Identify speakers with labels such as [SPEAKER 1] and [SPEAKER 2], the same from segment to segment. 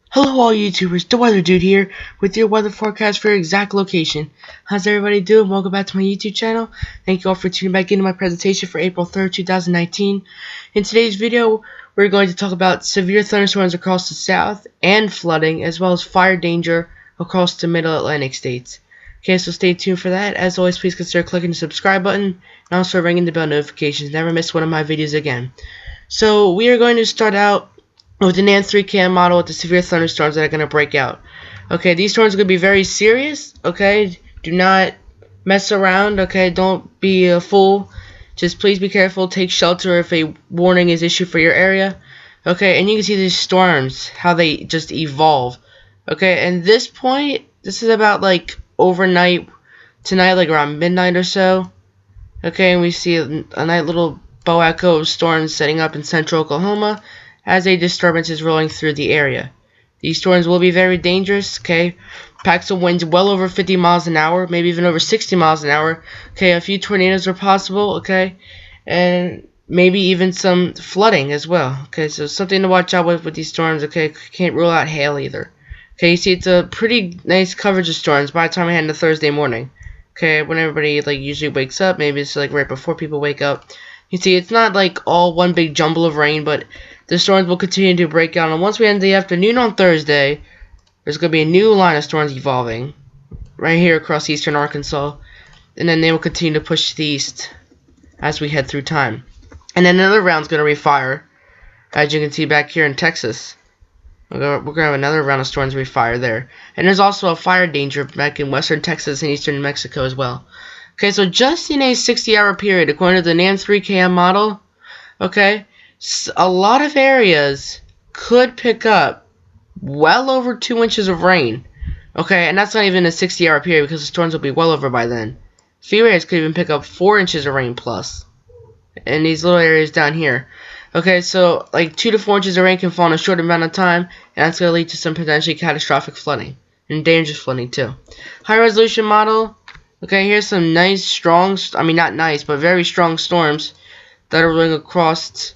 [SPEAKER 1] Hello all YouTubers, the Weather Dude here with your weather forecast for your exact location. How's everybody doing? Welcome back to my YouTube channel. Thank you all for tuning back into my presentation for April 3rd, 2019. In today's video, we're going to talk about severe thunderstorms across the south and flooding, as well as fire danger across the middle Atlantic states. Okay, so stay tuned for that. As always, please consider clicking the subscribe button and also ringing the bell notifications. Never miss one of my videos again. So we are going to start out with the NAN 3KM model with the severe thunderstorms that are going to break out. Okay, these storms are going to be very serious. Okay, do not mess around. Okay, don't be a fool. Just please be careful. Take shelter if a warning is issued for your area. Okay, and you can see these storms, how they just evolve. Okay, and this point, this is about like overnight tonight, like around midnight or so. Okay, and we see a nice little bow echo of storms setting up in central Oklahoma as a disturbance is rolling through the area. These storms will be very dangerous, okay? Packs of winds well over 50 miles an hour, maybe even over 60 miles an hour. Okay, a few tornadoes are possible, okay? And maybe even some flooding as well. Okay, so something to watch out with these storms, okay? Can't rule out hail either. Okay, you see it's a pretty nice coverage of storms by the time I head into Thursday morning. Okay, when everybody like usually wakes up, maybe it's like right before people wake up. You see, it's not like all one big jumble of rain, but the storms will continue to break out, and once we end the afternoon on Thursday, there's going to be a new line of storms evolving right here across eastern Arkansas, and then they will continue to push to the east as we head through time. And then another round's going to refire, as you can see back here in Texas. We're going to have another round of storms refire there. And there's also a fire danger back in western Texas and eastern New Mexico as well. Okay, so just in a 60-hour period, according to the NAN 3KM model, okay, a lot of areas could pick up well over 2 inches of rain. Okay, and that's not even a 60-hour period because the storms will be well over by then. A few areas could even pick up 4 inches of rain plus. In these little areas down here. Okay, so like 2 to 4 inches of rain can fall in a short amount of time, and that's going to lead to some potentially catastrophic flooding. And dangerous flooding too. High resolution model. Okay, here's some nice, strong, not nice, but very strong storms that are rolling across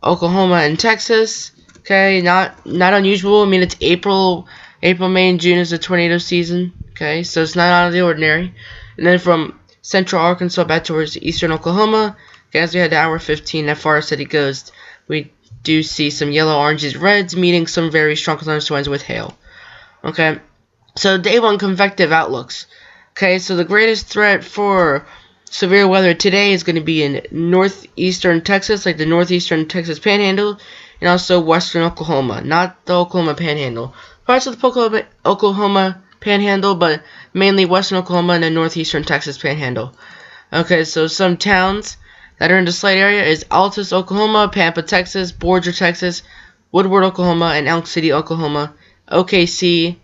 [SPEAKER 1] Oklahoma and Texas. Okay, not unusual. I mean, it's April, May, and June is the tornado season. Okay, so it's not out of the ordinary. And then from central Arkansas back towards eastern Oklahoma, okay, as we head to hour 15, that far as it goes, we do see some yellow, oranges, reds, meeting some very strong thunderstorms with hail. Okay, so day one convective outlooks. Okay, so the greatest threat for severe weather today is going to be in northeastern Texas, like the northeastern Texas Panhandle, and also western Oklahoma, not the Oklahoma Panhandle. Parts of the Oklahoma Panhandle, but mainly western Oklahoma and the northeastern Texas Panhandle. Okay, so some towns that are in the slight area is Altus, Oklahoma, Pampa, Texas, Borger, Texas, Woodward, Oklahoma, and Elk City, Oklahoma. OKC,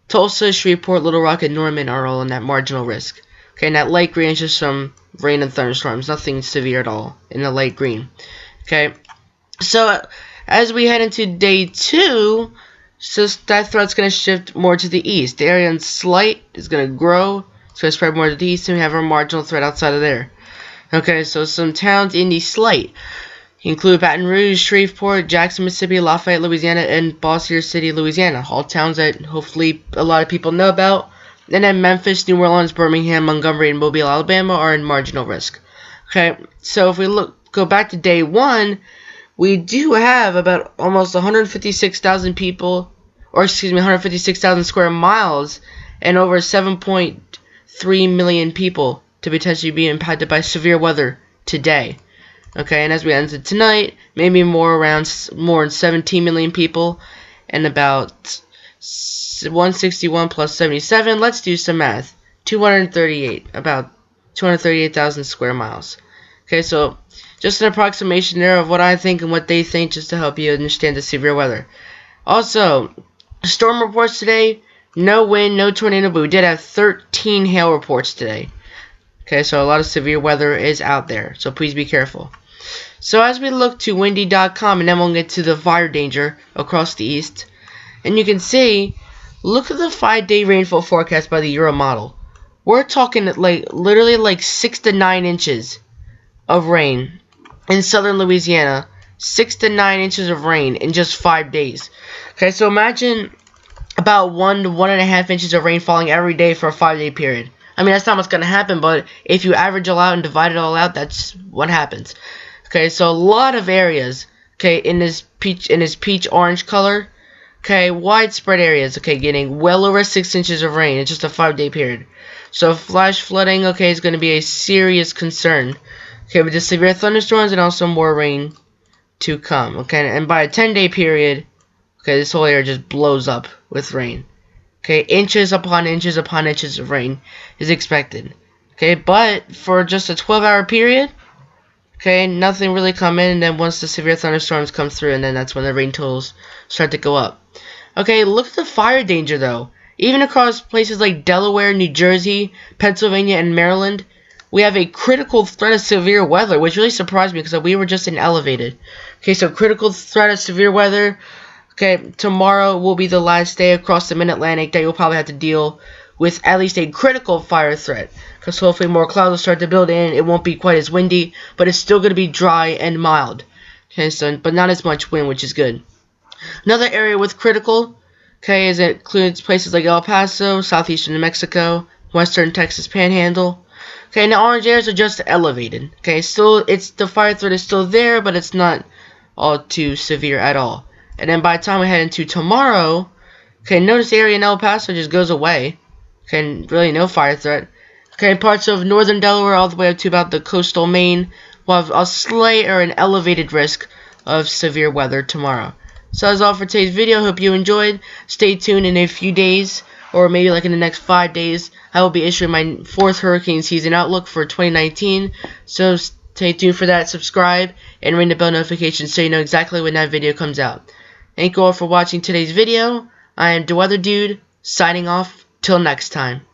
[SPEAKER 1] Tulsa, Shreveport, Little Rock, and Norman are all in that marginal risk. Okay, and that light green is just some rain and thunderstorms. Nothing severe at all in the light green. Okay, so as we head into day two, so that threat's going to shift more to the east. The area in slight is going to grow. It's going to spread more to the east, and we have our marginal threat outside of there. Okay, so some towns in the slight include Baton Rouge, Shreveport, Jackson, Mississippi, Lafayette, Louisiana, and Bossier City, Louisiana. All towns that hopefully a lot of people know about. And then Memphis, New Orleans, Birmingham, Montgomery, and Mobile, Alabama are in marginal risk. Okay, so if we go back to day one, we do have about almost 156,000 people, or excuse me, 156,000 square miles, and over 7.3 million people to potentially be impacted by severe weather today. Okay, and as we enter tonight, maybe more than 17 million people, and about 161 plus 77, let's do some math. 238, about 238,000 square miles. Okay, so just an approximation there of what I think and what they think, just to help you understand the severe weather. Also, storm reports today, no wind, no tornado, but we did have 13 hail reports today. Okay, so a lot of severe weather is out there, so please be careful. So as we look to windy.com, and then we'll get to the fire danger across the east, and you can see, look at the 5-day rainfall forecast by the Euro model. We're talking like literally like 6 to 9 inches of rain in southern Louisiana 6 to 9 inches of rain in just 5 days. Okay, so imagine about 1 to 1.5 inches of rain falling every day for a 5-day period. I mean, that's not what's going to happen, but if you average it all out and divide it all out, that's what happens. Okay, so a lot of areas, okay, in this peach orange color, okay, widespread areas, okay, getting well over 6 inches of rain in just a 5-day period. So flash flooding, okay, is going to be a serious concern. Okay, with the severe thunderstorms and also more rain to come. Okay, and by a 10-day period, okay, this whole area just blows up with rain. Okay, inches upon inches upon inches of rain is expected. Okay, but for just a 12-hour period, okay, nothing really come in, and then once the severe thunderstorms come through, and then that's when the rain totals start to go up. Okay, look at the fire danger, though. Even across places like Delaware, New Jersey, Pennsylvania, and Maryland, we have a critical threat of severe weather, which really surprised me because we were just in elevated. Okay, so critical threat of severe weather. Okay, tomorrow will be the last day across the Mid-Atlantic that you'll probably have to deal with at least a critical fire threat. Because hopefully more clouds will start to build in. It won't be quite as windy, but it's still going to be dry and mild. Okay, so, but not as much wind, which is good. Another area with critical, okay, is it includes places like El Paso, southeastern New Mexico, western Texas Panhandle. Okay, now orange areas are just elevated. Okay, still, the fire threat is still there, but it's not all too severe at all. And then by the time we head into tomorrow, okay, notice the area in El Paso just goes away. Okay, really no fire threat. Okay, parts of northern Delaware all the way up to about the coastal Maine will have a slight or an elevated risk of severe weather tomorrow. So that's all for today's video. Hope you enjoyed. Stay tuned in a few days, or maybe like in the next 5 days, I will be issuing my 4th hurricane season outlook for 2019. So stay tuned for that. Subscribe and ring the bell notification so you know exactly when that video comes out. Thank you all for watching today's video. I am The Weather Dude, signing off. Till next time.